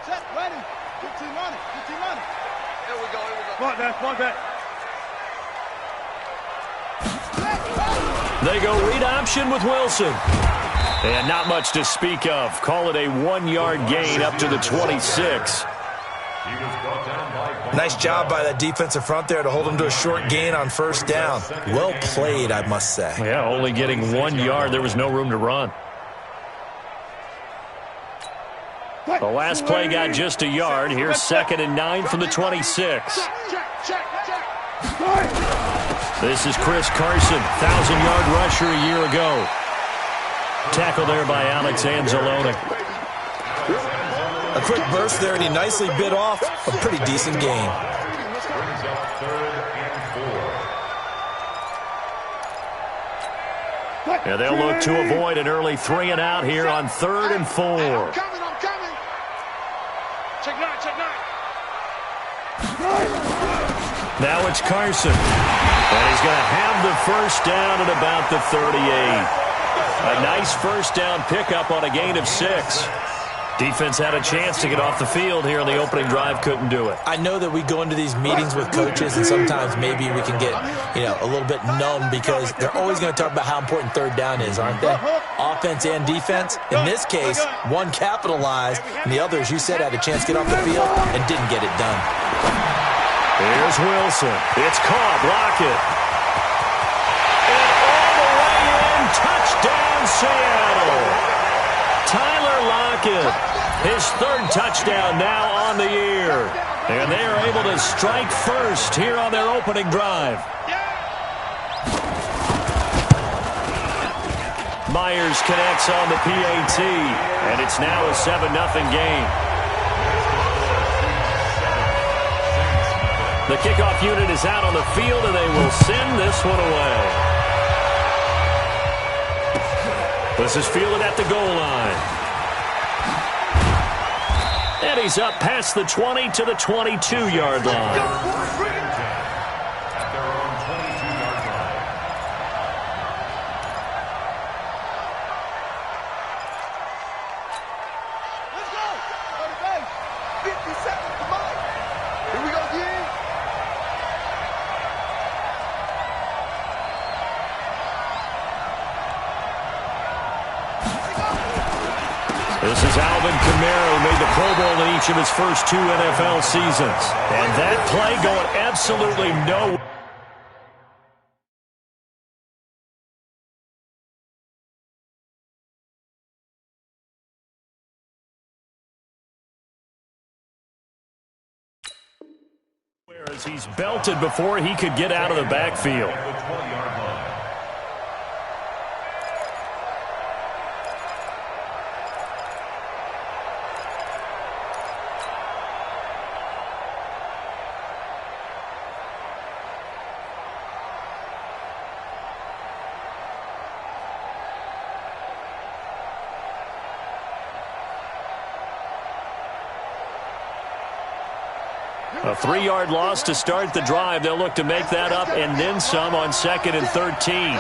Set, ready. 15 on it. 15 on it. Here we go. Point back. They go read option with Wilson. And not much to speak of. Call it a 1-yard gain up to the 26. Nice job by that defensive front there to hold him to a short gain on first down. Well played, I must say. Yeah, only getting 1 yard. There was no room to run. The last play got just a yard. Here's 2nd and 9 from the 26. This is Chris Carson, 1,000-yard rusher a year ago. Tackle there by Alex Anzalone. A quick burst there, and he nicely bit off a pretty decent gain. Yeah, they'll look to avoid an early 3 and out here on 3rd and 4. I'm coming. Check 9. Now it's Carson. And he's going to have the first down at about the 38. A nice first down pickup on a gain of 6. Defense had a chance to get off the field here on the opening drive, couldn't do it. I know that we go into these meetings with coaches, and sometimes maybe we can get, a little bit numb because they're always going to talk about how important third down is, aren't they? Offense and defense. In this case, one capitalized, and the other, as you said, had a chance to get off the field and didn't get it done. Here's Wilson. It's caught. Lockett. And all the way in. Touchdown, Seattle. Tyler Lockett, his 3rd touchdown now on the year. And they are able to strike first here on their opening drive. Myers connects on the PAT, and it's now a 7-0 game. The kickoff unit is out on the field, and they will send this one away. This is fielded at the goal line. And he's up past the 20 to the 22-yard line. This is Alvin Kamara, who made the Pro Bowl in each of his first 2 NFL seasons. And that play going absolutely nowhere. As he's belted before he could get out of the backfield. A 3-yard loss to start the drive. They'll look to make that up and then some on 2nd and 13.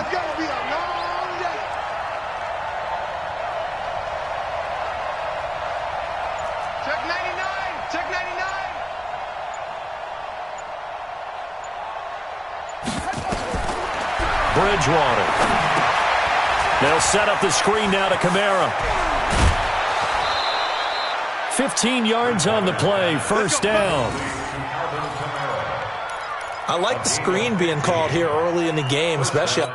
Check 99. Check 99. Bridgewater. They'll set up the screen now to Kamara. 15 yards on the play, first down. I like the screen being called here early in the game, especially.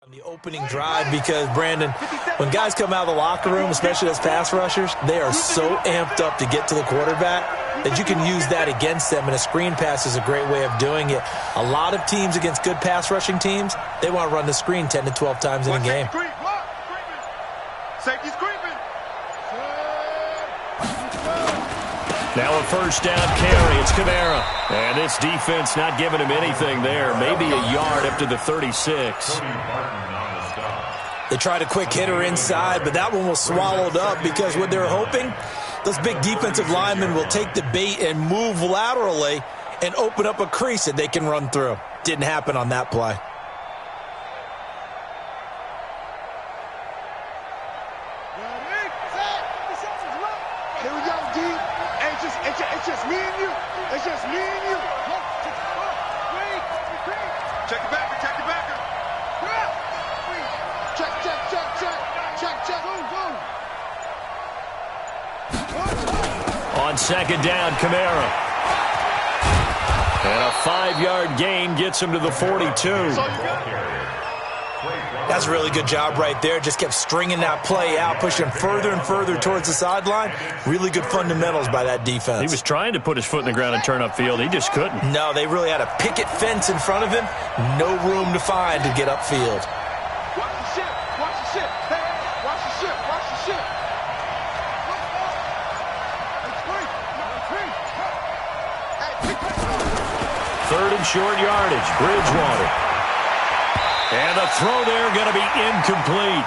On the opening drive, because, Brandon, when guys come out of the locker room, especially as pass rushers, they are so amped up to get to the quarterback. that you can use that against them, and a screen pass is a great way of doing it. A lot of teams against good pass rushing teams, they want to run the screen 10 to 12 times in a game. Safety's creeping. Now a first down carry. It's Kamara. And this defense not giving him anything there. Maybe a yard up to the 36. They tried a quick hitter inside, but that one was swallowed up because what they're hoping, those big defensive linemen will take the bait and move laterally and open up a crease that they can run through. Didn't happen on that play. Here we go, D. It's just me and you. It's just me and you. Check the backer, check the backer. Check. Boom. On second down, Kamara. And a 5-yard gain gets him to the 42. That's a really good job right there. Just kept stringing that play out, pushing further and further towards the sideline. Really good fundamentals by that defense. He was trying to put his foot in the ground and turn upfield. He just couldn't. No, they really had a picket fence in front of him. No room to find to get upfield. Watch the ship. Watch the ship. Hey, watch the ship. Watch the ship. Third and short yardage. Bridgewater. And the throw there going to be incomplete.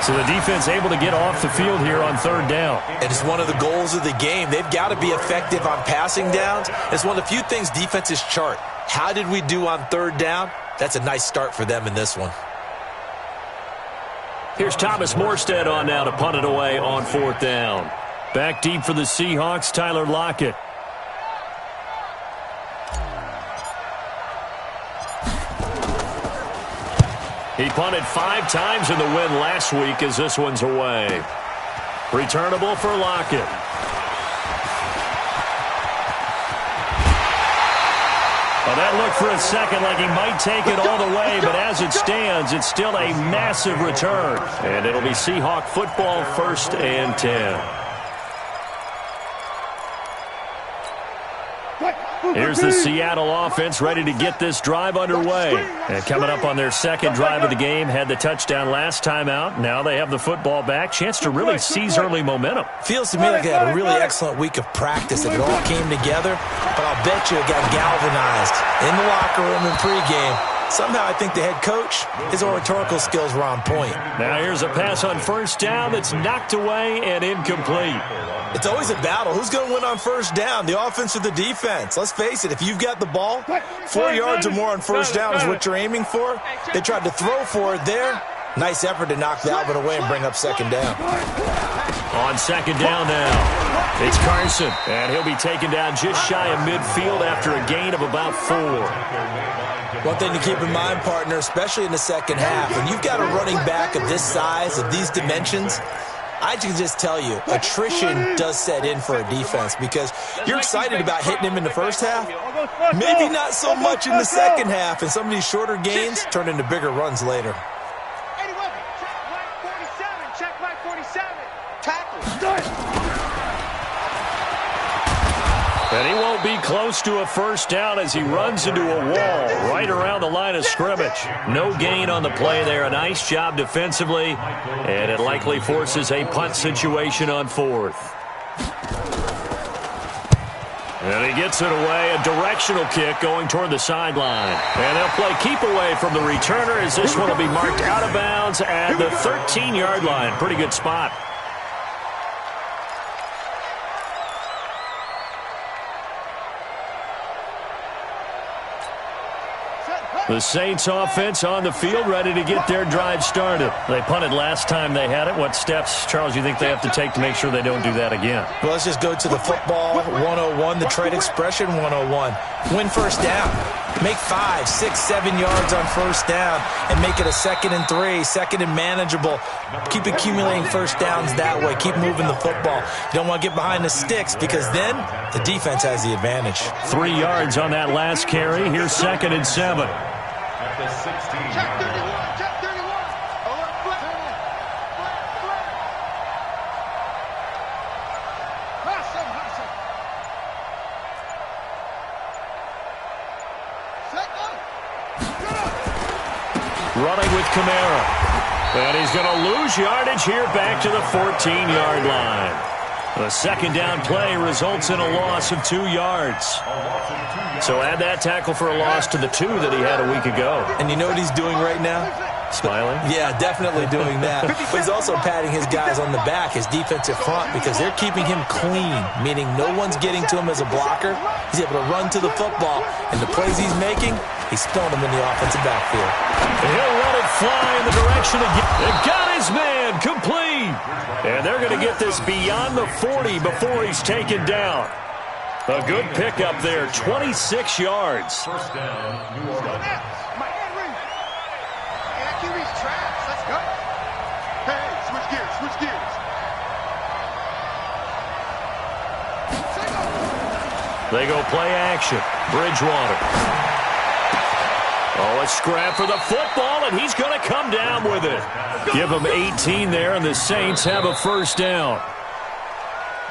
So the defense able to get off the field here on third down. And it's one of the goals of the game. They've got to be effective on passing downs. It's one of the few things defenses chart. How did we do on third down? That's a nice start for them in this one. Here's Thomas Morstead on now to punt it away on fourth down. Back deep for the Seahawks, Tyler Lockett. He punted 5 times in the win last week as this one's away. Returnable for Lockett. Well, that looked for a second like he might take it all the way, but as it stands, it's still a massive return. And it'll be Seahawk football, 1st and 10. Here's the Seattle offense ready to get this drive underway. And coming up on their second drive of the game, had the touchdown last time out. Now they have the football back. Chance to really seize early momentum. Feels to me like they had a really excellent week of practice. It all came together, but I'll bet you it got galvanized in the locker room in pregame. Somehow I think the head coach, his oratorical skills were on point. Now here's a pass on first down that's knocked away and incomplete. It's always a battle. Who's going to win on first down, the offense or the defense? Let's face it, if you've got the ball, 4 yards or more on first down is what you're aiming for. They tried to throw for it there. Nice effort to knock Dalvin away and bring up second down. On second down now, it's Carson, and he'll be taken down just shy of midfield after a gain of about 4. One thing to keep in mind, partner, especially in the second half, when you've got a running back of this size, of these dimensions, I can just tell you, attrition does set in for a defense because you're excited about hitting him in the first half. Maybe not so much in the second half, and some of these shorter gains turn into bigger runs later. Check right 47. Tackle. And he won't be close to a first down as he runs into a wall right around the line of scrimmage. No gain on the play there. A nice job defensively, and it likely forces a punt situation on 4th. And he gets it away, a directional kick going toward the sideline. And they'll play keep away from the returner as this one will be marked out of bounds at the 13-yard line. Pretty good spot. The Saints offense on the field ready to get their drive started. They punted last time they had it. What steps, Charles, you think they have to take to make sure they don't do that again? Well, let's just go to the football 101, the trade expression 101. Win first down. Make 5, 6, 7 yards on first down and make it a 2nd and 3, 2nd and manageable. Keep accumulating first downs that way. Keep moving the football. You don't want to get behind the sticks because then the defense has the advantage. 3 yards on that last carry. Here's 2nd and 7. Check 31. Check 31. Alert, flat. Running with Kamara. And he's going to lose yardage here back to the 14-yard line. The second down play results in a loss of 2 yards. So add that tackle for a loss to the 2 that he had a week ago. And you know what he's doing right now? Smiling? Yeah, definitely doing that. But he's also patting his guys on the back, his defensive front, because they're keeping him clean, meaning no one's getting to him as a blocker. He's able to run to the football, and the plays he's making, he's throwing them in the offensive backfield. He'll let it fly in the direction again. They got his man complete. And they're going to get this beyond the 40 before he's taken down. A good pickup there, 26 yards. First down, New Orleans. Let's go. Hey, switch gears, switch gears. They go play action. Bridgewater. Oh, a scrap for the football, and he's going to come down with it. Give him 18 there, and the Saints have a first down.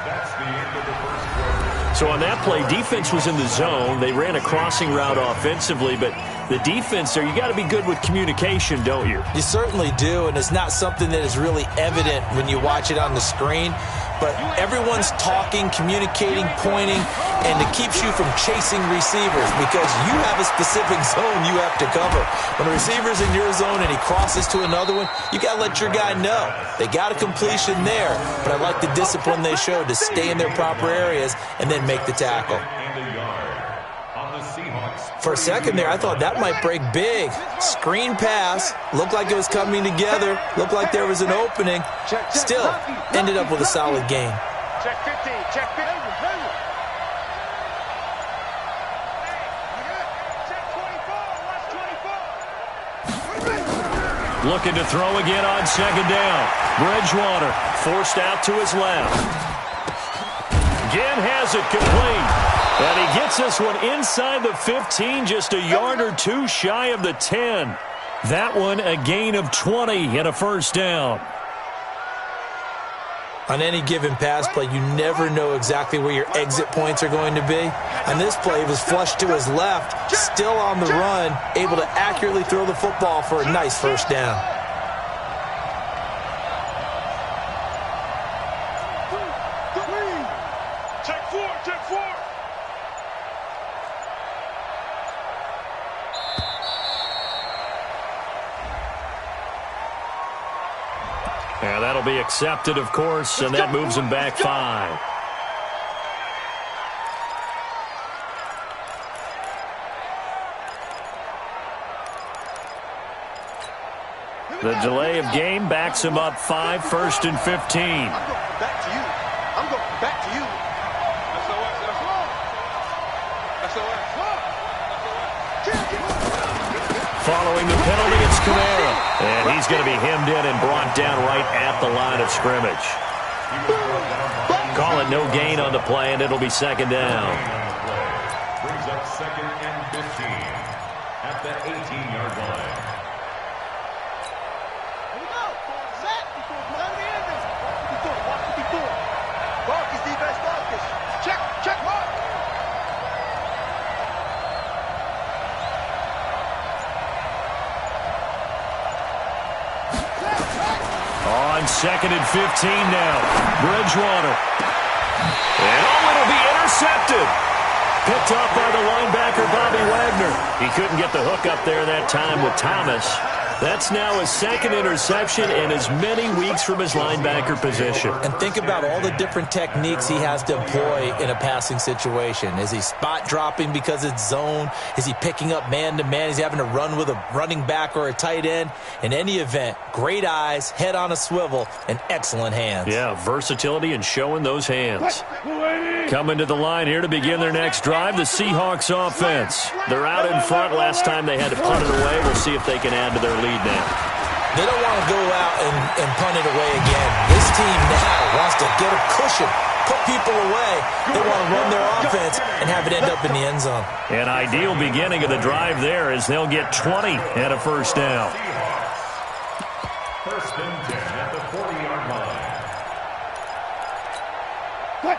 That's the end of the first quarter. So on that play, defense was in the zone. They ran a crossing route offensively, but the defense there, you got to be good with communication, don't you? You certainly do, and it's not something that is really evident when you watch it on the screen. But everyone's talking, communicating, pointing, and it keeps you from chasing receivers because you have a specific zone you have to cover. When a receiver's in your zone and he crosses to another one, you got to let your guy know. They got a completion there, but I like the discipline they showed to stay in their proper areas and then make the tackle. For a second there, I thought that might break big. Screen pass. Looked like it was coming together. Looked like there was an opening. Still, ended up with a solid game. Check 15, check 15. Check 24, watch 24. Looking to throw again on second down. Bridgewater forced out to his left. Again has it complete. And he gets this one inside the 15, just a yard or two shy of the 10. That one a gain of 20 and a first down. On any given pass play, you never know exactly where your exit points are going to be. On this play, he was flushed to his left, still on the run, able to accurately throw the football for a nice first down. Check 4, check 4. Yeah, that'll be accepted, of course, and that moves him back 5. The delay of game backs him up 5, 1st and 15. I'm going back to you. I'm going back to you. Following the penalty, it's Kamara. And he's going to be hemmed in and brought down right at the line of scrimmage. Call it no gain on the play, and it'll be second down. Brings up 2nd and 15 at the 18-yard line. Here we go. Set. Marcus, defense, Marcus. Check, Mark. On 2nd and 15 now. Bridgewater. And it'll be intercepted. Picked off by the linebacker, Bobby Wagner. He couldn't get the hook up there that time with Thomas. That's now his 2nd interception and as many weeks from his linebacker position. And think about all the different techniques he has to employ in a passing situation. Is he spot dropping because it's zone? Is he picking up man-to-man? Is he having to run with a running back or a tight end? In any event, great eyes, head on a swivel, and excellent hands. Yeah, versatility and showing those hands. Coming to the line here to begin their next drive, the Seahawks offense. They're out in front. Last time they had to punt it away. We'll see if they can add to their lead now. They don't want to go out and punt it away again. This team now wants to get a cushion, put people away. They want to run their offense and have it end up in the end zone. An ideal beginning of the drive there as they'll get 20 and a first down. 1st and 10 at the 40-yard line.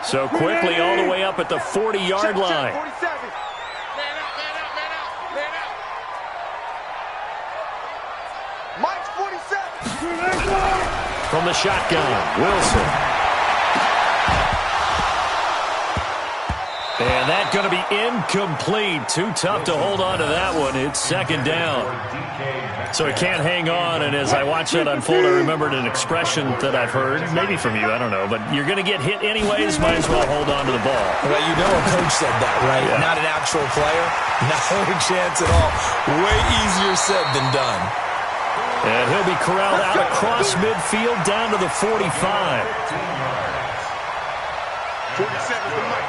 So quickly all the way up at the 40-yard line. 47. Man up. from the shotgun. Wilson. And that's going to be incomplete. Too tough to hold on to that one. It's second down. So he can't hang on, and as I watch that unfold, I remembered an expression that I've heard, maybe from you, I don't know, but you're going to get hit anyways, might as well hold on to the ball. Well, you know a coach said that, right? Yeah. Not an actual player. Not a chance at all. Way easier said than done. And he'll be corralled out across midfield down to the 45.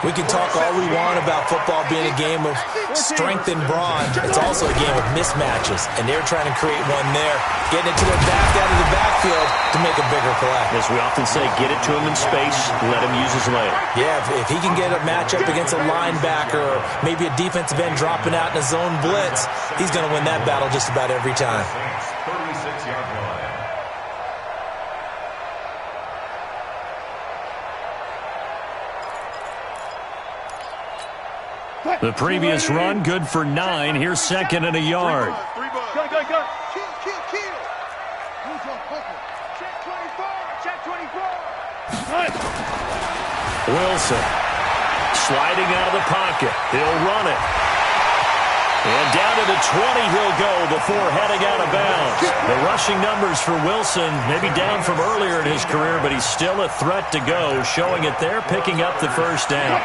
We can talk all we want about football being a game of strength and brawn. It's also a game of mismatches, and they're trying to create one there, getting it to their back out of the backfield to make a bigger play. As we often say, get it to him in space, let him use his leg. Yeah, if he can get a matchup against a linebacker or maybe a defensive end dropping out in a zone blitz, he's going to win that battle just about every time. 36-yard line. The previous run, good for 9. Here's second and a yard. Go. Kill. Who's on poker? Check 24. Wilson sliding out of the pocket. He'll run it. And down to the 20 he'll go before heading out of bounds. The rushing numbers for Wilson maybe down from earlier in his career, but he's still a threat to go, showing it there, picking up the first down.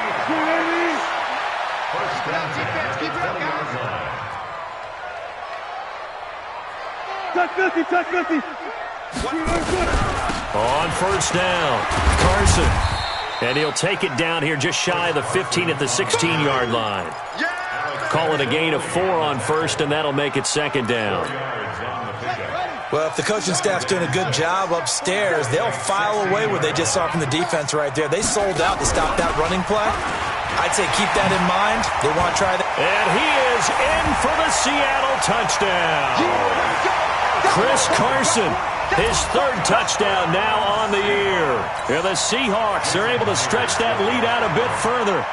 Touch 50. On first down, Carson. And he'll take it down here just shy of the 15 at the 16-yard line. Call it a gain of 4 on first, and that'll make it second down. Well, if the coaching staff's doing a good job upstairs, they'll file away what they just saw from the defense right there. They sold out to stop that running play. I'd say keep that in mind. They want to try that. And he is in for the Seattle touchdown. Chris Carson, his third touchdown now on the year. And the Seahawks are able to stretch that lead out a bit further.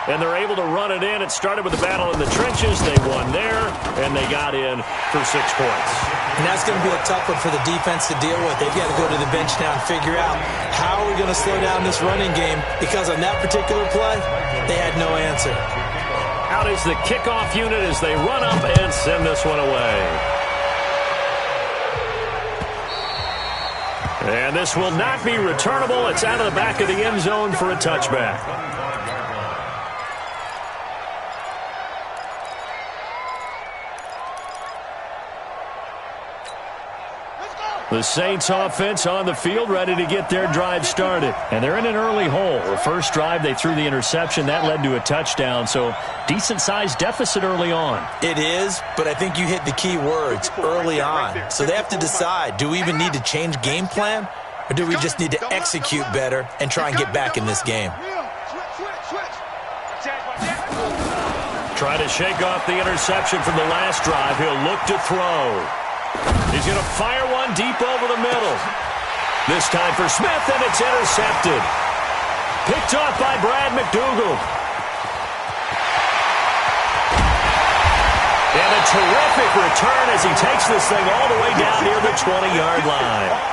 And they're able to run it in. It started with a battle in the trenches. They won there, and they got in for 6 points. And that's going to be a tough one for the defense to deal with. They've got to go to the bench now and figure out how are we going to slow down this running game, because on that particular play, they had no answer. Out is the kickoff unit as they run up and send this one away. And this will not be returnable. It's out of the back of the end zone for a touchback. The Saints offense on the field, ready to get their drive started. And they're in an early hole. The first drive, they threw the interception. That led to a touchdown, so decent-sized deficit early on. It is, but I think you hit the key words, early on. So they have to decide, do we even need to change game plan, or do we just need to execute better and try and get back in this game? Try to shake off the interception from the last drive. He'll look to throw. He's going to fire one deep over the middle. This time for Smith, and it's intercepted. Picked off by Brad McDougal. And a terrific return as he takes this thing all the way down near the 20-yard line.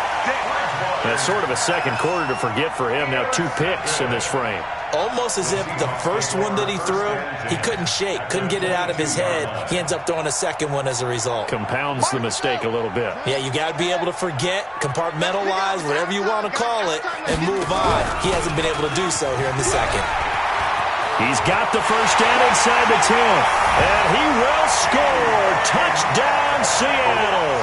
That's sort of a second quarter to forget for him. Now 2 picks in this frame. Almost as if the first one that he threw, he couldn't shake, couldn't get it out of his head. He ends up throwing a second one as a result. Compounds the mistake a little bit. Yeah, you got to be able to forget, compartmentalize, whatever you want to call it, and move on. He hasn't been able to do so here in the second. He's got the first down inside the 10. And he will score. Touchdown, Seattle.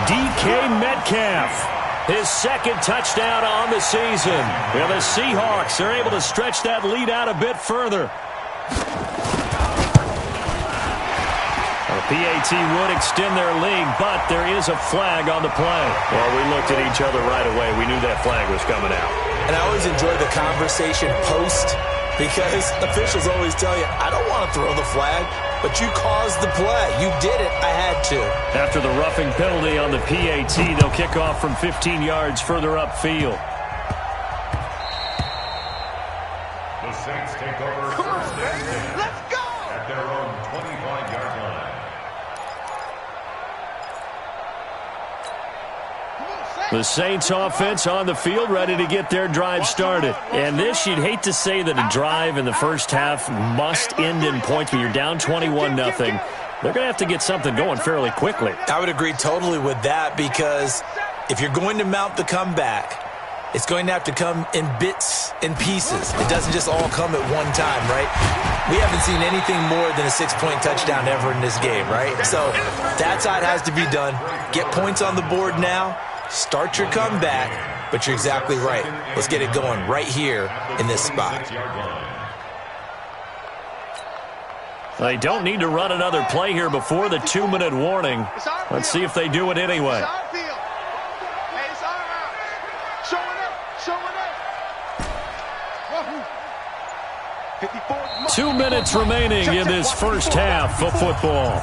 DK Metcalf. His second touchdown on the season. And the Seahawks are able to stretch that lead out a bit further. The PAT would extend their lead, but there is a flag on the play. Well, we looked at each other right away. We knew that flag was coming out. And I always enjoy the conversation post, because officials always tell you, I don't want to throw the flag, but you caused the play. You did it. I had to. After the roughing penalty on the PAT, they'll kick off from 15 yards further upfield. The Saints take over first and 10. Let's go! At their own 25-yard line. The Saints offense on the field, ready to get their drive started. And this, you'd hate to say that a drive in the first half must end in points, but you're down 21-0. They're going to have to get something going fairly quickly. I would agree totally with that, because if you're going to mount the comeback, it's going to have to come in bits and pieces. It doesn't just all come at one time, right? We haven't seen anything more than a 6-point touchdown ever in this game, right? So that's how it has to be done. Get points on the board now. Start your comeback. But you're exactly right. Let's get it going right here in this spot. They don't need to run another play here before the 2-minute warning. Let's see if they do it anyway. 2 minutes remaining in this first half of football.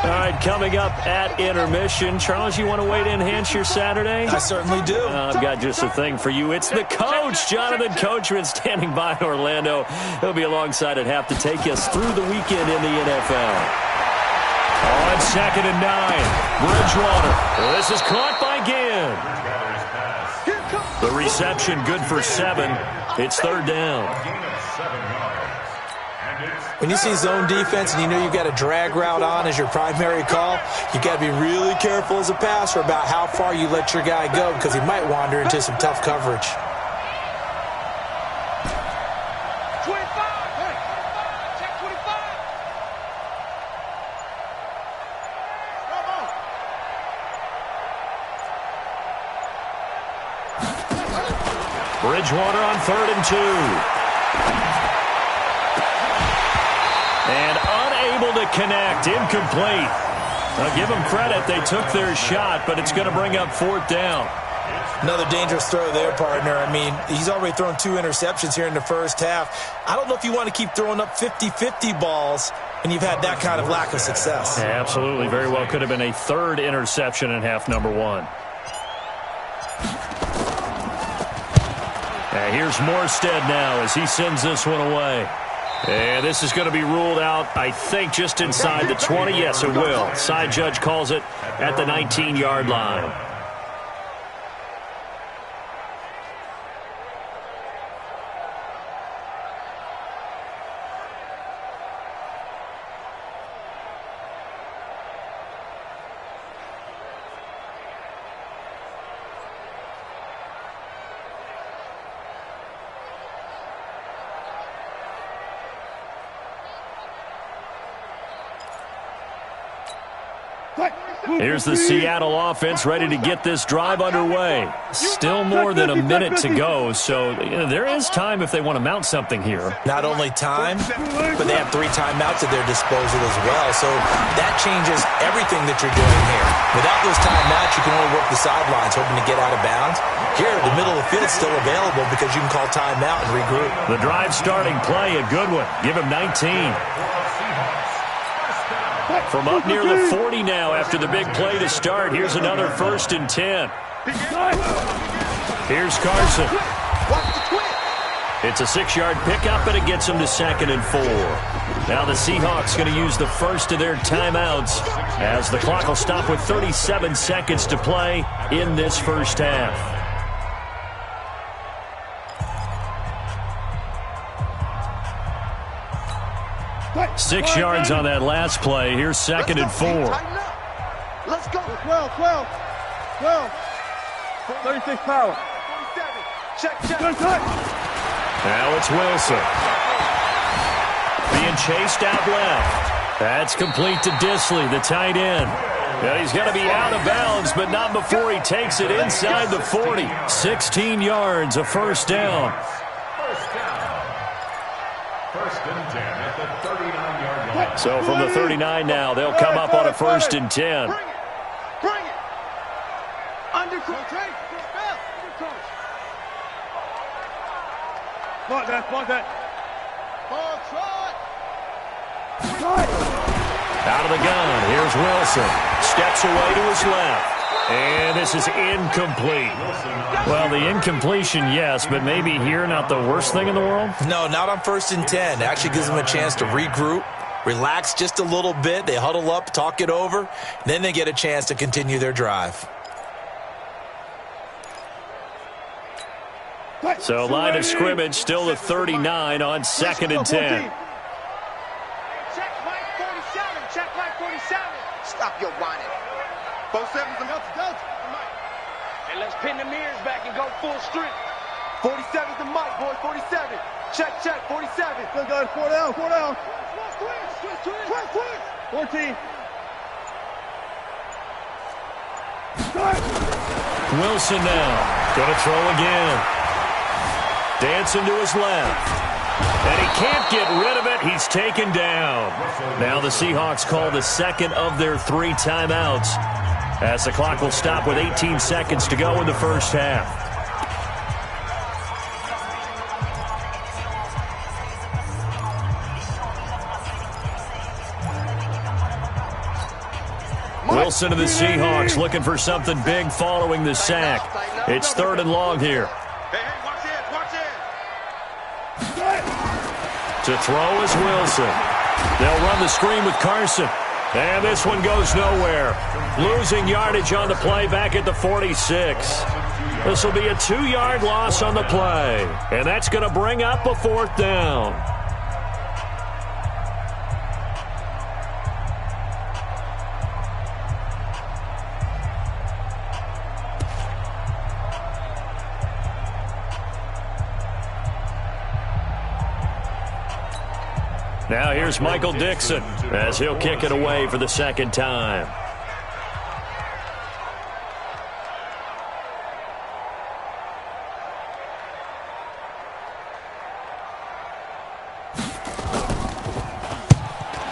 All right, coming up at intermission. Charles, you want to wait to enhance your Saturday? I certainly do. I've got just a thing for you. It's the coach, Jonathan Coachman, standing by in Orlando. He'll be alongside at half to take us through the weekend in the NFL. On 2nd and 9, Bridgewater. This is caught by Ginn. The reception good for 7. It's 3rd down. When you see zone defense and you know you've got a drag route on as your primary call, you've got to be really careful as a passer about how far you let your guy go, because he might wander into some tough coverage. Bridgewater on 3rd and 2. And unable to connect. Incomplete. I'll give them credit. They took their shot, but it's going to bring up 4th down. Another dangerous throw there, partner. I mean, he's already thrown 2 interceptions here in the first half. I don't know if you want to keep throwing up 50-50 balls when you've had that kind of lack of success. Yeah, absolutely. Very well could have been a 3rd interception in half number 1. Here's Morstead now as he sends this one away. And this is going to be ruled out, I think, just inside the 20. Yes, it will. Side judge calls it at the 19-yard line. Here's the Seattle offense ready to get this drive underway. Still more than a minute to go, so there is time if they want to mount something here. Not only time, but they have 3 timeouts at their disposal as well, so that changes everything that you're doing here. Without those timeouts, you can only work the sidelines, hoping to get out of bounds. Here, the middle of the field is still available because you can call timeout and regroup. The drive starting play, a good one. Give him 19. From up near the 40 now after the big play to start. Here's another 1st and 10. Here's Carson. It's a 6-yard pickup, and it gets him to 2nd and 4. Now the Seahawks going to use the first of their timeouts as the clock will stop with 37 seconds to play in this first half. Six yards on that last play. Here's 2nd and 4. Let's go. 12. 36 power. Check. Now it's Wilson. Being chased out left. That's complete to Disley, the tight end. Well, he's going to be out of bounds, but not before he takes it inside the 40. 16 yards, a 1st down. So from the 39 now, they'll come up on a 1st and 10. Bring it. Under control. Block that. Out of the gun, here's Wilson. Steps away to his left. And this is incomplete. Well, the incompletion, yes, but maybe here not the worst thing in the world? No, not on 1st and 10. It actually gives them a chance to regroup, relax just a little bit. They huddle up, talk it over, then they get a chance to continue their drive. So line of scrimmage still to 39 on 2nd and 10. Check Mike 47. Check Mike 47. Stop your whining. 47's the Mike. And let's pin the mirrors back and go full strength. 47's the Mike, boys. 47. Check, 47. Good, guys. 4 down. 14. Wilson now. Going to throw again. Dancing to his left. And he can't get rid of it. He's taken down. Now the Seahawks call the second of their 3 timeouts, as the clock will stop with 18 seconds to go in the first half. Wilson of the Seahawks looking for something big following the sack. It's 3rd and long here. To throw is Wilson. They'll run the screen with Carson. And this one goes nowhere. Losing yardage on the play back at the 46. This will be a 2-yard loss on the play. And that's going to bring up a 4th down. Now here's Michael Dixon as he'll kick it away for the 2nd time.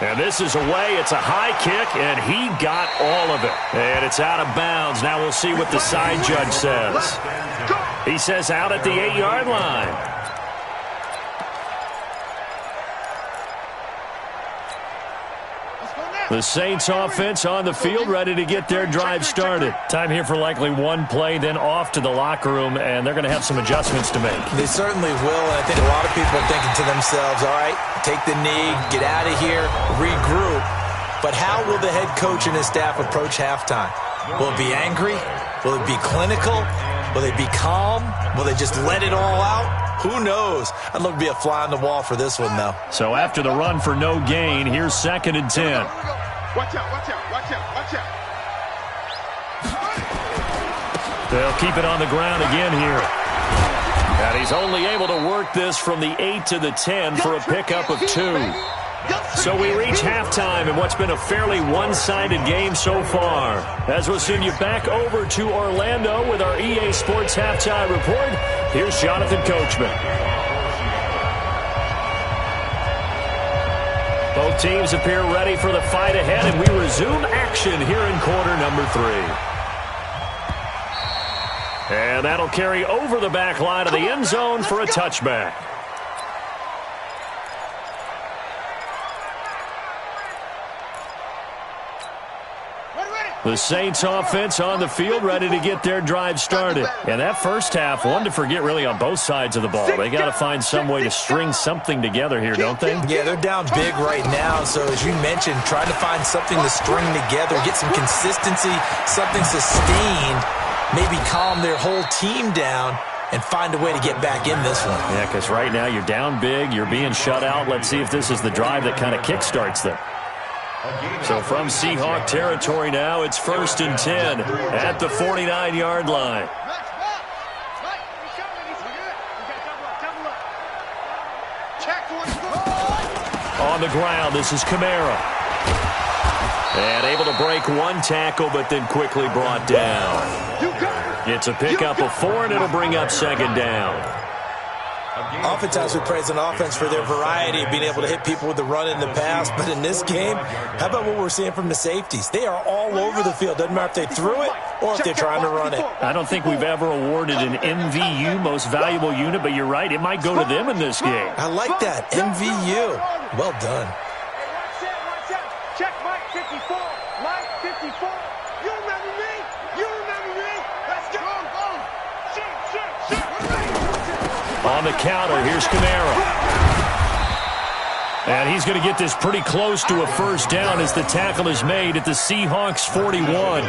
And this is away. It's a high kick, and he got all of it. And it's out of bounds. Now we'll see what the side judge says. He says out at the 8-yard line. The Saints offense on the field, ready to get their drive started. Time here for likely one play, then off to the locker room, and they're going to have some adjustments to make. They certainly will, and I think a lot of people are thinking to themselves, all right, take the knee, get out of here, regroup. But how will the head coach and his staff approach halftime? Will it be angry? Will it be clinical? Will they be calm? Will they just let it all out? Who knows? I'd love to be a fly on the wall for this one, though. So after the run for no gain, here's 2nd and 10. Watch out. They'll keep it on the ground again here. And he's only able to work this from the 8 to the 10 for a pickup of 2. So we reach halftime in what's been a fairly one-sided game so far. As we'll send you back over to Orlando with our EA Sports Halftime Report, here's Jonathan Coachman. Both teams appear ready for the fight ahead, and we resume action here in quarter number 3. And that'll carry over the back line of the end zone for a touchback. The Saints offense on the field ready to get their drive started. And that first half, one to forget really on both sides of the ball. They got to find some way to string something together here, don't they? Yeah, they're down big right now. So as you mentioned, trying to find something to string together, get some consistency, something sustained, maybe calm their whole team down and find a way to get back in this one. Yeah, because right now you're down big, you're being shut out. Let's see if this is the drive that kind of kickstarts them. So from Seahawk territory now, it's 1st and 10 at the 49-yard line. On the ground, this is Kamara. And able to break one tackle, but then quickly brought down. It's a pickup of 4, and it'll bring up 2nd down. Oftentimes we praise an offense for their variety of being able to hit people with the run in the pass, but in this game, how about what we're seeing from the safeties? They are all over the field. Doesn't matter if they threw it or if they're trying to run it. I don't think we've ever awarded an MVU, most valuable unit, but you're right, it might go to them in this game. I like that, MVU. Well done. Check Mike 54. Mike 54. You remember me? You remember On the counter, here's Kamara. And he's going to get this pretty close to a first down as the tackle is made at the Seahawks 41.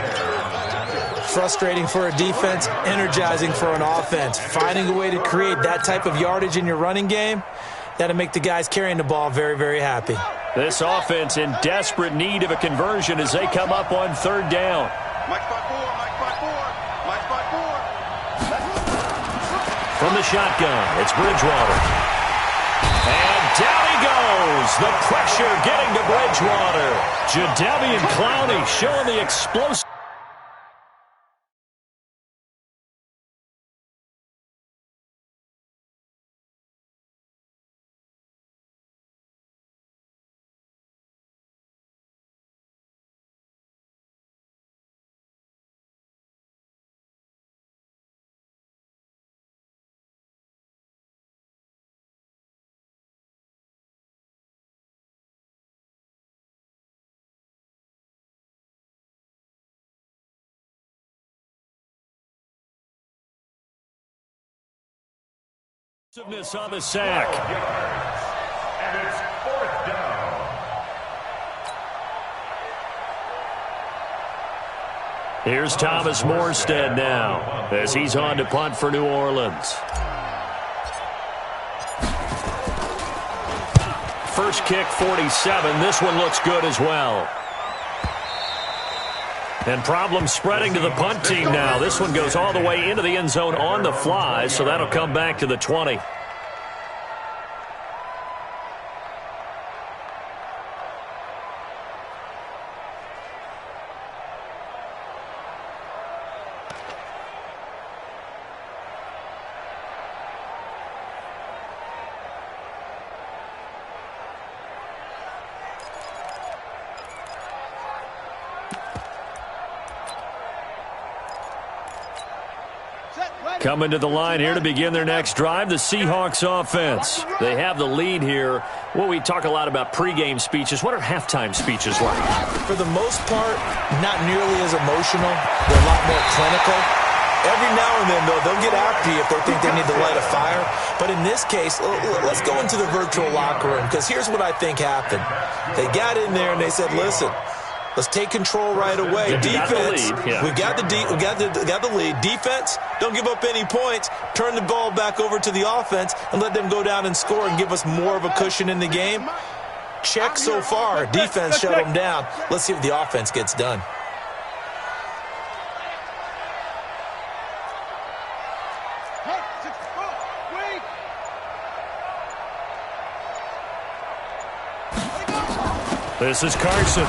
Frustrating for a defense, energizing for an offense. Finding a way to create that type of yardage in your running game, that'll make the guys carrying the ball very, very happy. This offense in desperate need of a conversion as they come up on third down. Mike 5-4, Mike 5-4, Mike 5-4. From the shotgun, it's Bridgewater. And down he goes. The pressure getting to Bridgewater. Jadeveon Clowney showing the explosive. On the sack. And it's fourth down. Here's Thomas Morstead now as he's on to punt for New Orleans. First kick, 47. This one looks good as well. And problems spreading to the punt team now. This one goes all the way into the end zone on the fly, so that'll come back to the 20. Coming to the line here to begin their next drive, the Seahawks offense. They have the lead here. Well, we talk a lot about pregame speeches. What are halftime speeches like? For the most part, not nearly as emotional. They're a lot more clinical. Every now and then, though, they'll get after you if they think they need to light a fire. But in this case, let's go into the virtual locker room, because here's what I think happened. They got in there and they said, listen, let's take control right away. Defense, we got the lead. Defense, don't give up any points. Turn the ball back over to the offense and let them go down and score and give us more of a cushion in the game. Check so far. Defense shut them down. Let's see if the offense gets done. This is Carson.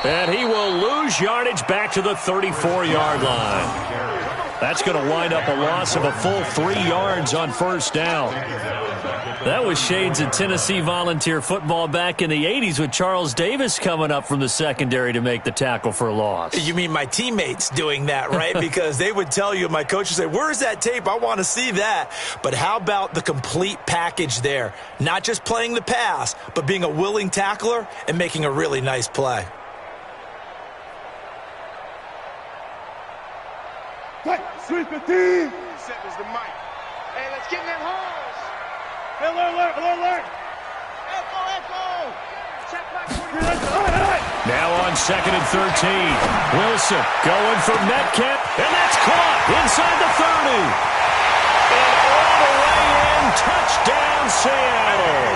And he will lose yardage back to the 34-yard line. That's going to wind up a loss of a full 3 yards on first down. That was shades of Tennessee volunteer football back in the 80s with Charles Davis coming up from the secondary to make the tackle for a loss. You mean my teammates doing that, right? Because they would tell you, my coach would say, where's that tape? I want to see that. But how about the complete package there? Not just playing the pass, but being a willing tackler and making a really nice play. Sweep the team. Set is the mic. Hey, let's get in that holes. Hey, alert. Echo. Check back 40. Now on 2nd and 13. Wilson going for Metcalf, and that's caught inside the 30. And all the way in, touchdown Seattle.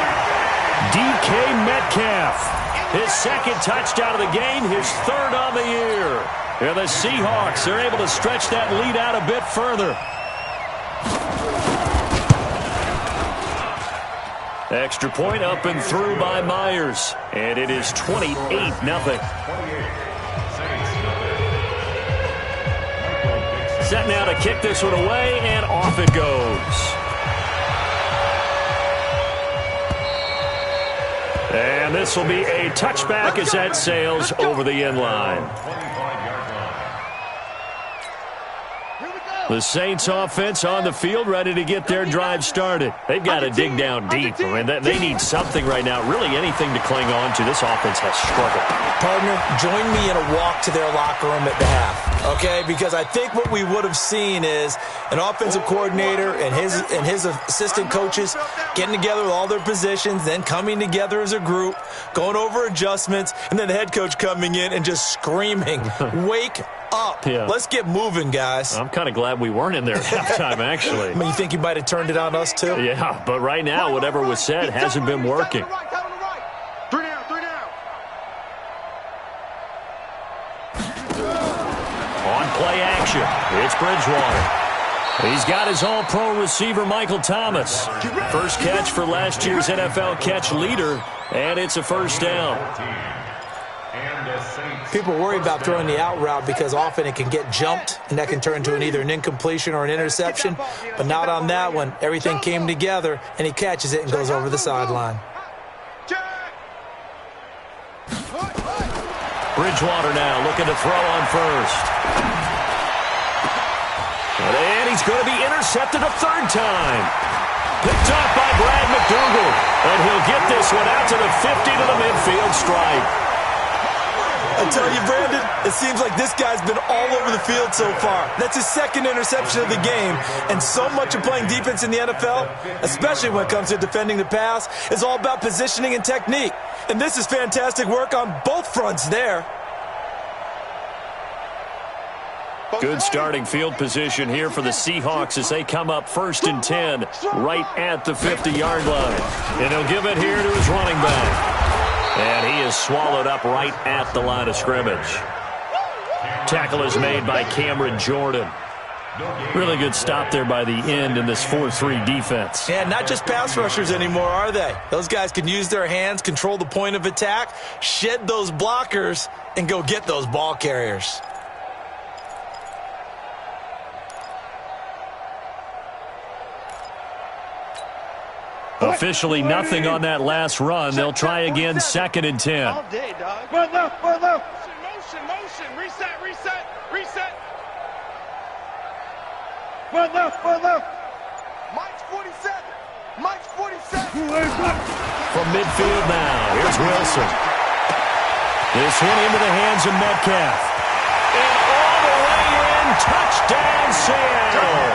DK Metcalf, his second touchdown of the game, his third on the year. And the Seahawks are able to stretch that lead out a bit further. Extra point up and through by Myers. And it is 28-0. Set now to kick this one away, and off it goes. And this will be a touchback as that sails over the end line. The Saints offense on the field ready to get their drive started. They've got to dig down deep. I mean, they need something right now, really anything to cling on to. This offense has struggled. Partner, join me in a walk to their locker room at the half. Okay, because I think what we would have seen is an offensive coordinator and his assistant coaches getting together with all their positions, then coming together as a group, going over adjustments, and then the head coach coming in and just screaming, "Wake up. Yeah. Let's get moving, guys." I'm kind of glad we weren't in there at halftime, actually. I mean, you think he might have turned it on us, too? Yeah, but right now, whatever was said hasn't been working. On play action, it's Bridgewater. He's got his all-pro receiver, Michael Thomas. First catch for last year's NFL catch leader, and it's a first down. People worry about throwing the out route because often it can get jumped, and that can turn into either an incompletion or an interception. But not on that one. Everything came together, and he catches it and goes over the sideline. Bridgewater now looking to throw on first. And he's going to be intercepted a third time. Picked off by Brad McDougal. And he'll get this one out to the 50 to the midfield stripe. I tell you, Brandon, it seems like this guy's been all over the field so far. That's his second interception of the game. And so much of playing defense in the NFL, especially when it comes to defending the pass, is all about positioning and technique. And this is fantastic work on both fronts there. Good starting field position here for the Seahawks as they come up 1st and 10 right at the 50-yard line. And he'll give it here to his running back. And he is swallowed up right at the line of scrimmage. Tackle is made by Cameron Jordan. Really good stop there by the end in this 4-3 defense. Yeah, not just pass rushers anymore, are they? Those guys can use their hands, control the point of attack, shed those blockers, and go get those ball carriers. Officially nothing on that last run. They'll try again 2nd and 10. All day, dog. Run left, run left. Motion. Reset. Run left. Mike's 47. From midfield now, here's Wilson. This one into the hands of Metcalf. And all the way in, touchdown Seattle.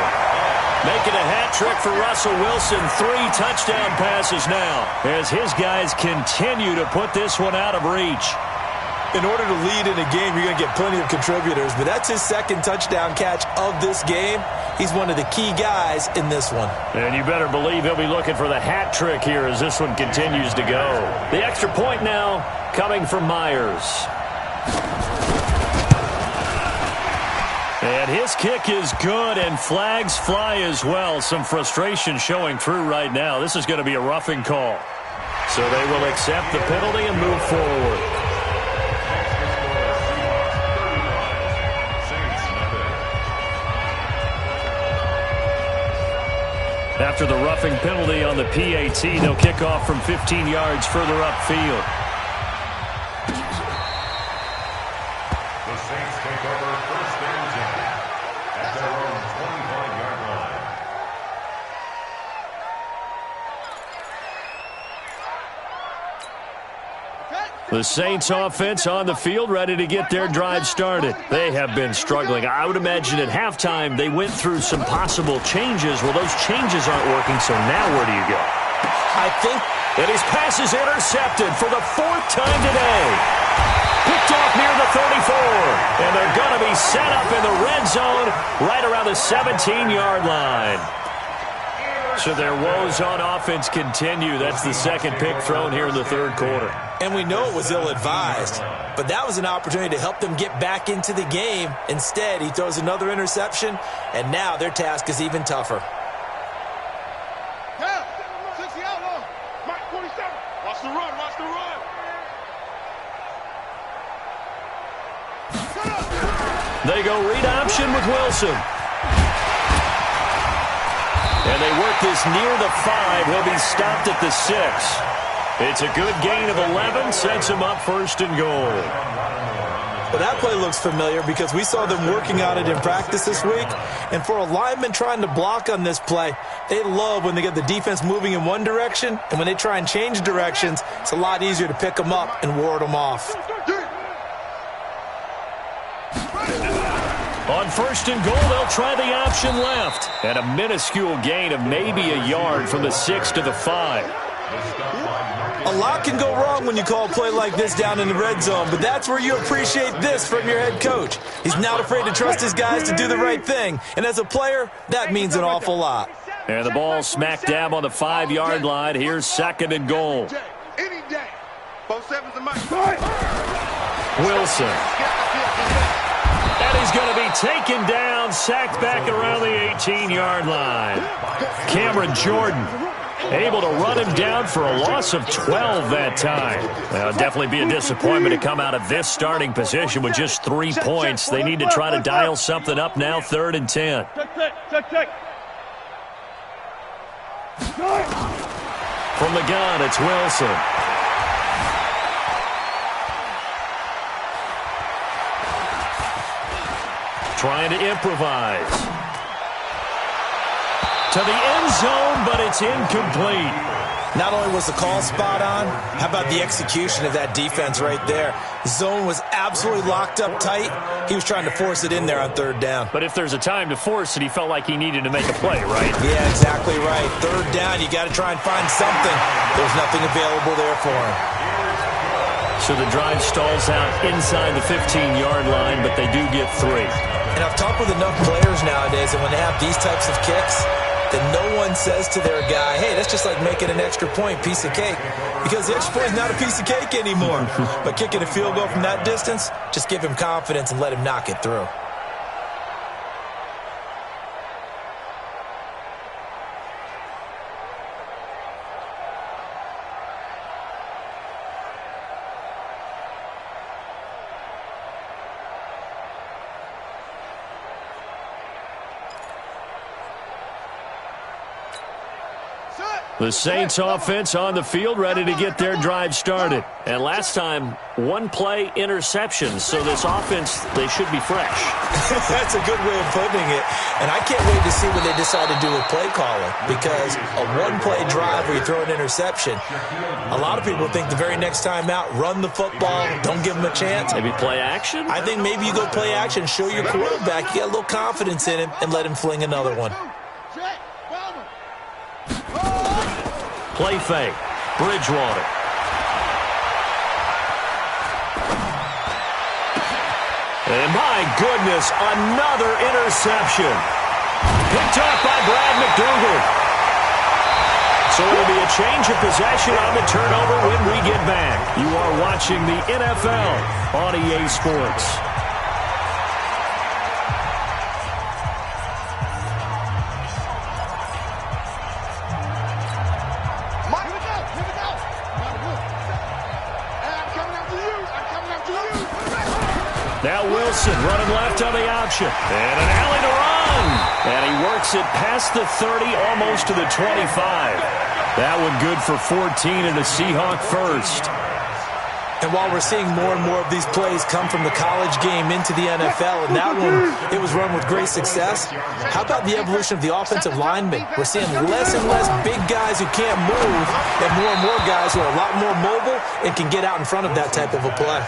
Making a hat trick for Russell Wilson. 3 touchdown passes now as his guys continue to put this one out of reach. In order to lead in a game, you're going to get plenty of contributors, but that's his second touchdown catch of this game. He's one of the key guys in this one. And you better believe he'll be looking for the hat trick here as this one continues to go. The extra point now coming from Myers. And his kick is good, and flags fly as well. Some frustration showing through right now. This is going to be a roughing call. So they will accept the penalty and move forward. After the roughing penalty on the PAT, they'll kick off from 15 yards further upfield. The Saints take over 1st and 10 at their own 25-yard line. The Saints offense on the field, ready to get their drive started. They have been struggling. I would imagine at halftime they went through some possible changes. Well, those changes aren't working, so now where do you go? I think that his pass is intercepted for the 4th time today. Picked off near the 34. And they're going to be set up in the red zone right around the 17-yard line. So their woes on offense continue. That's the second pick thrown here in the 3rd quarter. And we know it was ill-advised, but that was an opportunity to help them get back into the game. Instead, he throws another interception, and now their task is even tougher. Mike 47. Watch the run. They go read option with Wilson. And they work this near the 5. He'll be stopped at the 6. It's a good gain of 11. Sets him up 1st and goal. Well, that play looks familiar because we saw them working on it in practice this week. And for a lineman trying to block on this play, they love when they get the defense moving in one direction. And when they try and change directions, it's a lot easier to pick them up and ward them off. On first and goal, they'll try the option left. And a minuscule gain of maybe a yard from the 6 to the 5. A lot can go wrong when you call a play like this down in the red zone, but that's where you appreciate this from your head coach. He's not afraid to trust his guys to do the right thing, and as a player, that means an awful lot. And the ball smack dab on the 5-yard line. Here's second and goal. Wilson. And he's going to be taken down, sacked back around the 18-yard line. Cameron Jordan able to run him down for a loss of 12 that time. Now, it'll definitely be a disappointment to come out of this starting position with just 3 points. They need to try to dial something up now, 3rd and 10. From the gun, it's Wilson. Trying to improvise. To the end zone, but it's incomplete. Not only was the call spot on, how about the execution of that defense right there? The zone was absolutely locked up tight. He was trying to force it in there on 3rd down. But if there's a time to force it, he felt like he needed to make a play, right? Yeah, exactly right. 3rd down, you got to try and find something. There's nothing available there for him. So the drive stalls out inside the 15-yard line, but they do get 3. And I've talked with enough players nowadays that when they have these types of kicks, that no one says to their guy, hey, that's just like making an extra point, piece of cake. Because the extra point is not a piece of cake anymore. But kicking a field goal from that distance, just give him confidence and let him knock it through. The Saints offense on the field, ready to get their drive started. And last time, 1-play interception. So this offense, they should be fresh. That's a good way of putting it. And I can't wait to see what they decide to do with play calling. Because a 1-play drive where you throw an interception, a lot of people think the very next time out, run the football, don't give them a chance. Maybe play action? I think maybe you go play action, show your quarterback, you get a little confidence in him, and let him fling another one. Play fake. Bridgewater. And my goodness, another interception. Picked off by Brad McDougal. So it'll be a change of possession on the turnover when we get back. You are watching the NFL on EA Sports. Now Wilson running left on the option. And an alley to run. And he works it past the 30, almost to the 25. That one good for 14 and a Seahawk first. And while we're seeing more and more of these plays come from the college game into the NFL, and that one, it was run with great success, how about the evolution of the offensive linemen? We're seeing less and less big guys who can't move, and more guys who are a lot more mobile and can get out in front of that type of a play.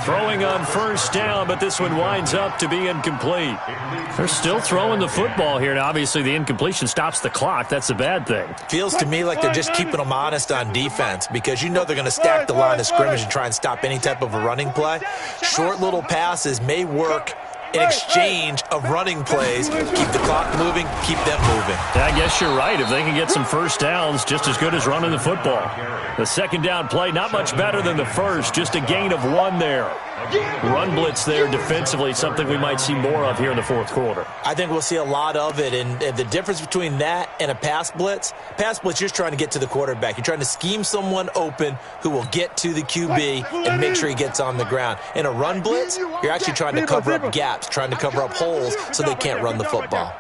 Throwing on first down, but this one winds up to be incomplete. They're still throwing the football here. Now, obviously, the incompletion stops the clock. That's a bad thing. Feels to me like they're just keeping them honest on defense because you know they're going to stack the line of scrimmage and try and stop any type of a running play. Short little passes may work in exchange of running plays. Keep the clock moving, keep them moving. I guess you're right. If they can get some first downs, just as good as running the football. The second down play, not much better than the first, just a gain of 1 there. Run blitz there defensively, something we might see more of here in the fourth quarter. I think we'll see a lot of it, and the difference between that and a pass blitz, you're just trying to get to the quarterback. You're trying to scheme someone open who will get to the QB and make sure he gets on the ground. In a run blitz, you're actually trying to cover up gaps, trying to cover up holes so they can't run the football.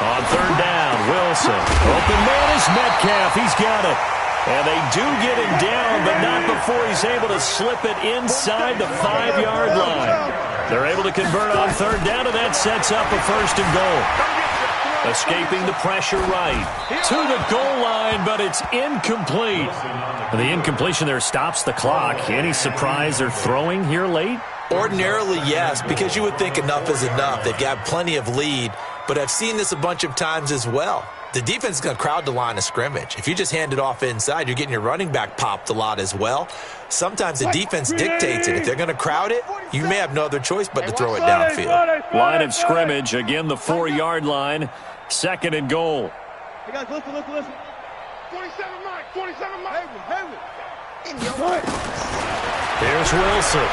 On third down, Wilson. Open man is Metcalf. He's got it. And they do get him down, but not before he's able to slip it inside the 5-yard line. They're able to convert on third down, and that sets up a first and goal. Escaping the pressure right. To the goal line, but it's incomplete. The incompletion there stops the clock. Any surprise they're throwing here late? Ordinarily, yes, because you would think enough is enough. They've got plenty of lead, but I've seen this a bunch of times as well. The defense is going to crowd the line of scrimmage. If you just hand it off inside, you're getting your running back popped a lot as well. Sometimes the defense dictates it. If they're going to crowd it, you may have no other choice but to throw it downfield. Line of scrimmage, again the 4-yard line, 2nd and goal. Hey guys, listen. 47 Mike, 47 Mike. Haywood. Here's Wilson.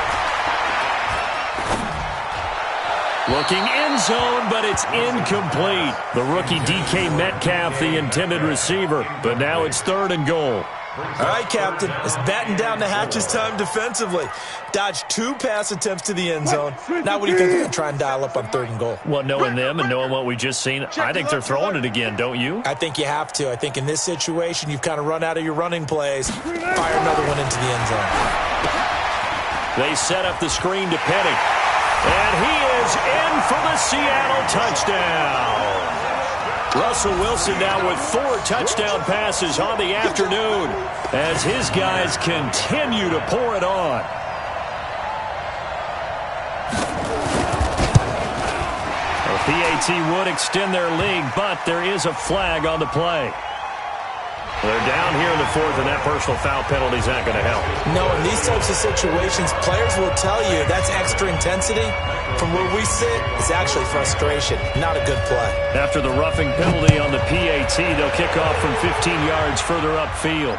Looking end zone, but it's incomplete. The rookie DK Metcalf, the intended receiver. But now it's 3rd and goal. All right, Captain. It's batten down the hatches time defensively. Dodged 2 pass attempts to the end zone. Now what do you think they're going to try and dial up on 3rd and goal? Well, knowing them and knowing what we just seen, I think they're throwing it again, don't you? I think you have to. I think in this situation, you've kind of run out of your running plays. Fire another one into the end zone. They set up the screen to Penny. And he is in for the Seattle touchdown. Russell Wilson now with 4 touchdown passes on the afternoon as his guys continue to pour it on. The PAT would extend their lead, but there is a flag on the play. They're down here in the 4th, and that personal foul penalty is not going to help. No, in these types of situations, players will tell you that's extra intensity. From where we sit, it's actually frustration, not a good play. After the roughing penalty on the PAT, they'll kick off from 15 yards further upfield.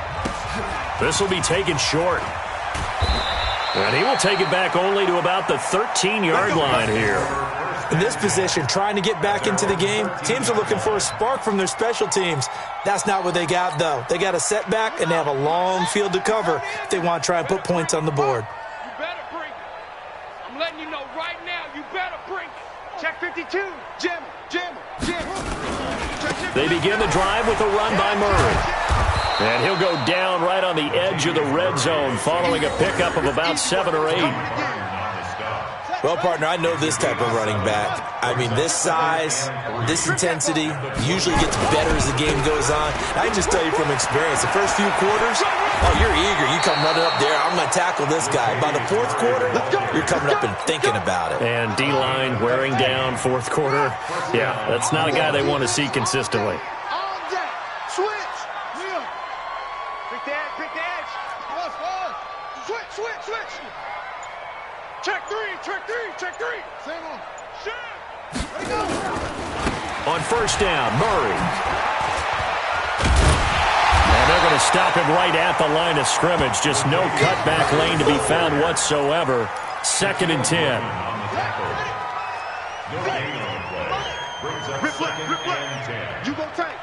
This will be taken short. And he will take it back only to about the 13-yard line here. In this position, trying to get back into the game, teams are looking for a spark from their special teams. That's not what they got, though. They got a setback, and they have a long field to cover if they want to try and put points on the board. You better bring it. I'm letting you know right now, you better bring it. Check 52. Jam. They begin the drive with a run by Murray. And he'll go down right on the edge of the red zone following a pickup of about 7 or 8. Well, partner, I know this type of running back. I mean, this size, this intensity usually gets better as the game goes on. I can just tell you from experience, the first few quarters, oh, you're eager. You come running up there, I'm going to tackle this guy. By the 4th quarter, you're coming up and thinking about it. And D-line wearing down 4th quarter. Yeah, that's not a guy they want to see consistently. Switch. Pick the edge. Switch. Check three. Same on. Shit. Ready, go. On 1st down, Murray. And they're going to stop him right at the line of scrimmage. Just no cutback lane to be found whatsoever. 2nd and 10. You go tank.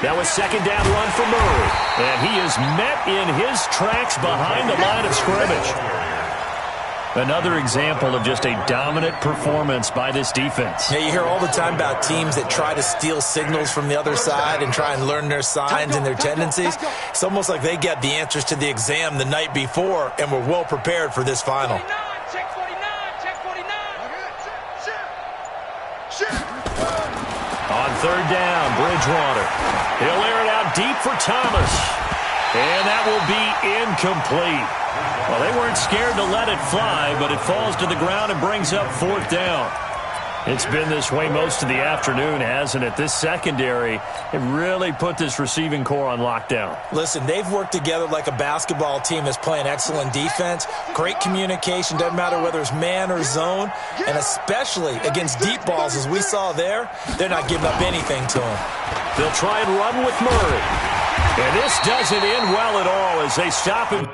Now a 2nd down run for Murray. And he is met in his tracks behind the line of scrimmage. Another example of just a dominant performance by this defense. Yeah, you hear all the time about teams that try to steal signals from the other side and try and learn their signs and their tendencies. It's almost like they get the answers to the exam the night before and were well prepared for this final. Check 49. On 3rd down, Bridgewater. He'll air it out deep for Thomas. And that will be incomplete. Well, they weren't scared to let it fly, but it falls to the ground and brings up 4th down. It's been this way most of the afternoon, hasn't it? This secondary, it really put this receiving core on lockdown. Listen, they've worked together like a basketball team that's playing excellent defense. Great communication, doesn't matter whether it's man or zone. And especially against deep balls, as we saw there, they're not giving up anything to them. They'll try and run with Murray. And this doesn't end well at all as they stop him.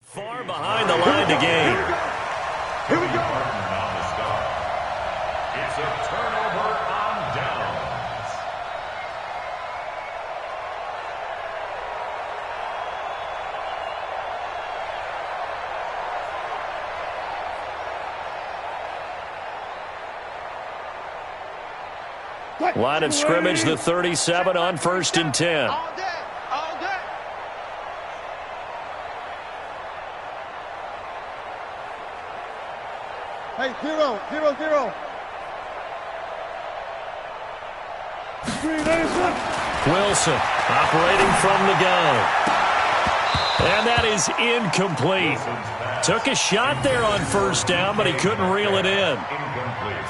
Far behind the line to gain. Here we go. turnover on downs. Line of scrimmage, the 37 on 1st and 10. All day, all day. Hey, 0-0-0. Wilson operating from the gun. And that is incomplete. Took a shot there on 1st down, but he couldn't reel it in.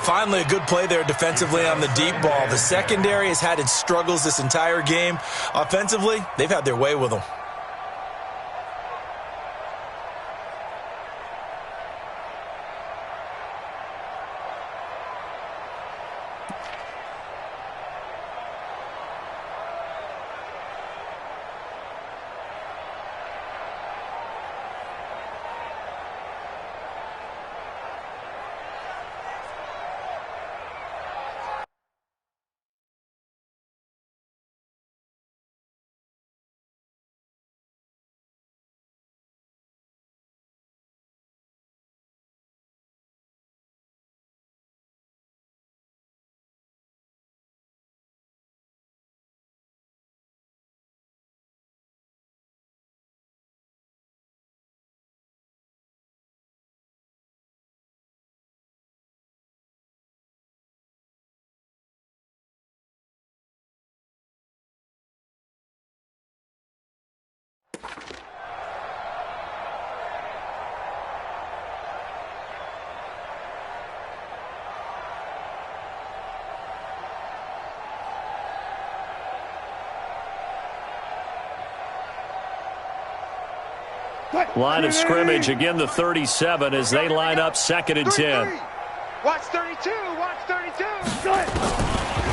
Finally, a good play there defensively on the deep ball. The secondary has had its struggles this entire game. Offensively, they've had their way with them. Line of scrimmage, again the 37 as they line up 2nd and 10. Watch 32, watch 32.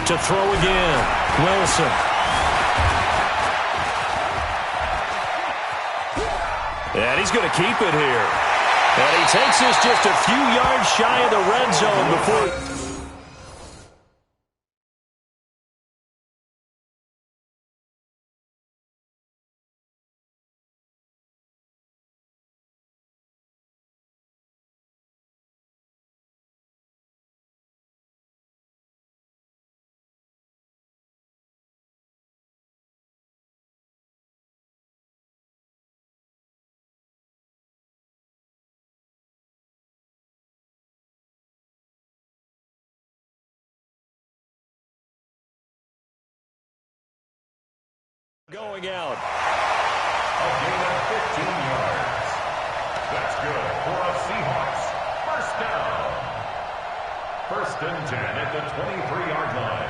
To throw again, Wilson. And he's going to keep it here. And he takes this just a few yards shy of the red zone before... Going out. A gain of 15 yards. That's good for a Seahawks. First down. 1st and 10 at the 23-yard line.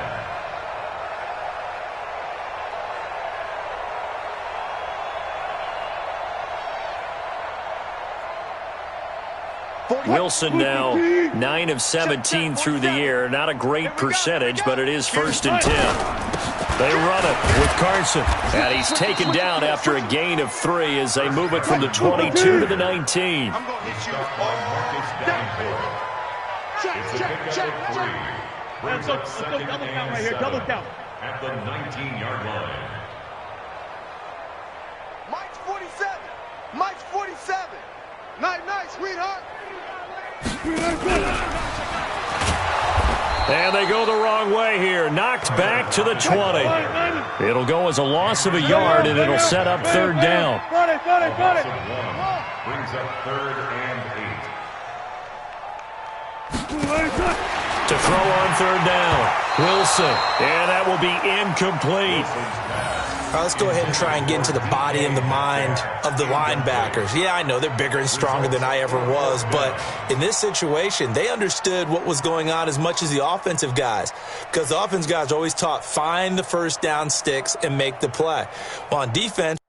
Wilson now 9 of 17 through the air. Not a great percentage, but it is 1st and 10. They run it with Carson. And he's taken down after a gain of 3 as they move it from the 22 to the 19. I'm going to hit you. Check. 3. Brings up 2nd double count and right here. 7 Double count. at the 19-yard line. Mike's 47. Mike's 47. Night, sweetheart. And they go the wrong way here. Knocked back to the 20. It'll go as a loss of a yard, and it'll set up 3rd down. Got it. Loss of 1 brings up 3rd and 8. To throw on 3rd down. Wilson. And that will be incomplete. All right, let's go ahead and try and get into the body and the mind of the linebackers. Yeah, I know they're bigger and stronger than I ever was, but in this situation, they understood what was going on as much as the offensive guys, because the offensive guys are always taught, find the 1st down sticks and make the play. Well, on defense,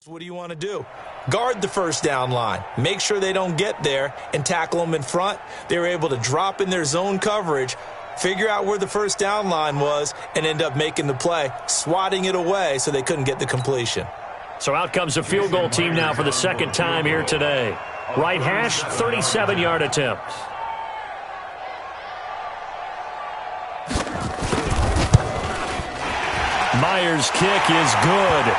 What do you want to do? Guard the first down line. Make sure they don't get there and tackle them in front. They were able to drop in their zone coverage, figure out where the first down line was, and end up making the play, swatting it away so they couldn't get the completion. So out comes a field goal team now for the second time here today. Right hash, 37-yard attempt. Myers' kick is good.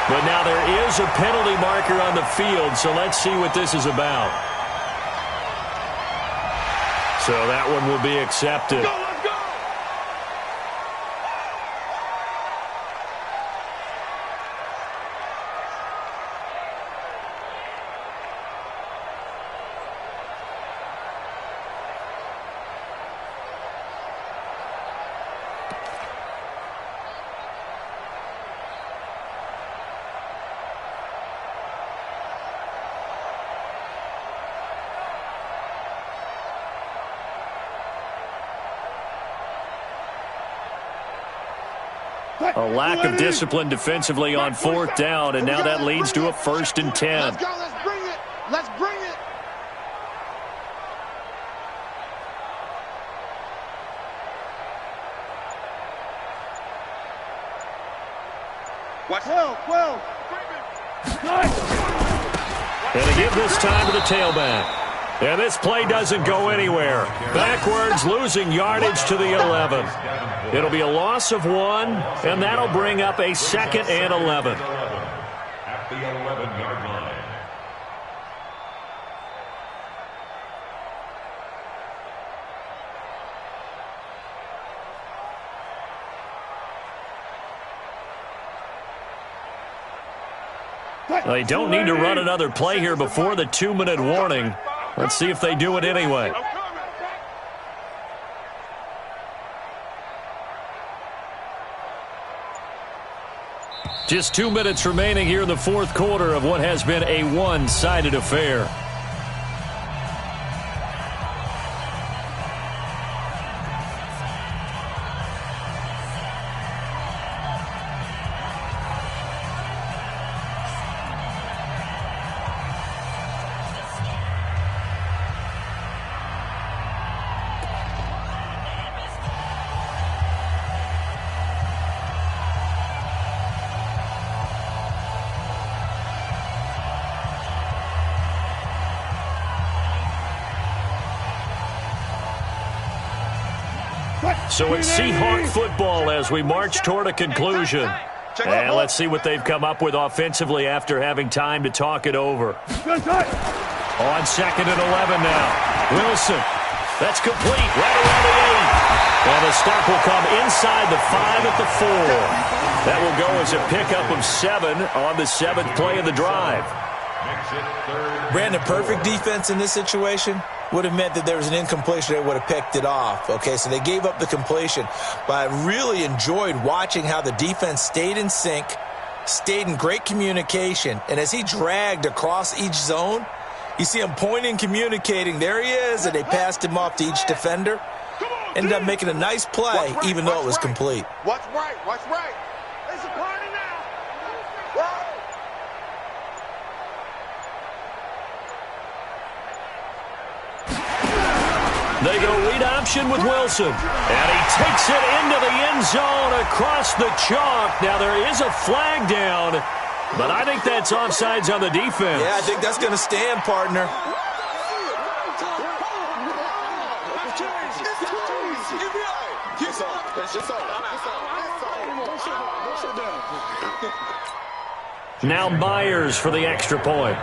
But now there is a penalty marker on the field, so let's see what this is about. So that one will be accepted. A lack of discipline defensively on fourth down, and now that leads to a 1st and 10. Let's go. Let's bring it. Let's bring it. Watch 12. And they give this time to the tailback. And this play doesn't go anywhere. Backwards, losing yardage to the 11. It'll be a loss of 1, and that'll bring up a 2nd and 11. At the 11-yard line. They don't need to run another play here before the 2-minute warning. Let's see if they do it anyway. Just 2 minutes remaining here in the fourth quarter of what has been a one-sided affair. So it's Seahawk football as we march toward a conclusion. And let's see what they've come up with offensively after having time to talk it over. On 2nd and 11 now. Wilson. That's complete. Right around the 8. And the stop will come inside the 5 at the 4. That will go as a pickup of 7 on the 7th play of the drive. Brandon, perfect defense in this situation would have meant that there was an incompletion that would have picked it off. Okay, so they gave up the completion. But I really enjoyed watching how the defense stayed in sync, stayed in great communication. And as he dragged across each zone, you see him pointing, communicating. There he is, and they passed him off to each defender. Ended up making a nice play, even though it was complete. Watch right. Watch right. It's a party now. They go read option with Wilson. And he takes it into the end zone across the chalk. Now there is a flag down, but I think that's offsides on the defense. Yeah, I think that's going to stand, partner. Now Myers for the extra point.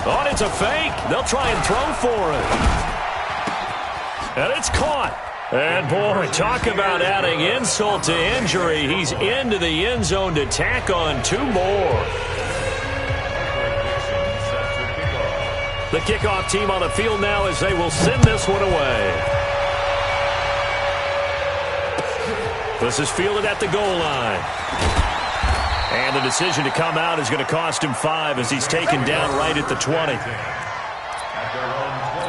Oh, it's a fake. They'll try and throw for it. And it's caught. And, boy, talk about adding insult to injury. He's into the end zone to tack on 2 more. The kickoff team on the field now as they will send this one away. This is fielded at the goal line. And the decision to come out is going to cost him 5 as he's taken down right at the 20. At their own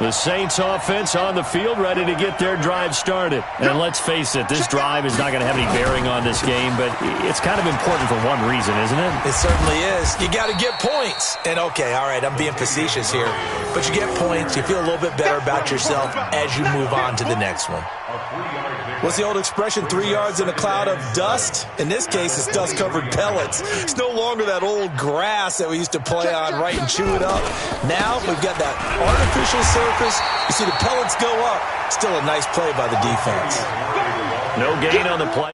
The Saints offense on the field, ready to get their drive started. And let's face it, this drive is not going to have any bearing on this game, but it's kind of important for one reason, isn't it? It certainly is. You got to get points. And okay, all right, I'm being facetious here, but you get points, you feel a little bit better about yourself as you move on to the next one. What's the old expression, 3 yards in a cloud of dust? In this case, it's dust-covered pellets. It's no longer that old grass that we used to play on, right, and chew it up. Now we've got that artificial surface. You see the pellets go up. Still a nice play by the defense. No gain on the play.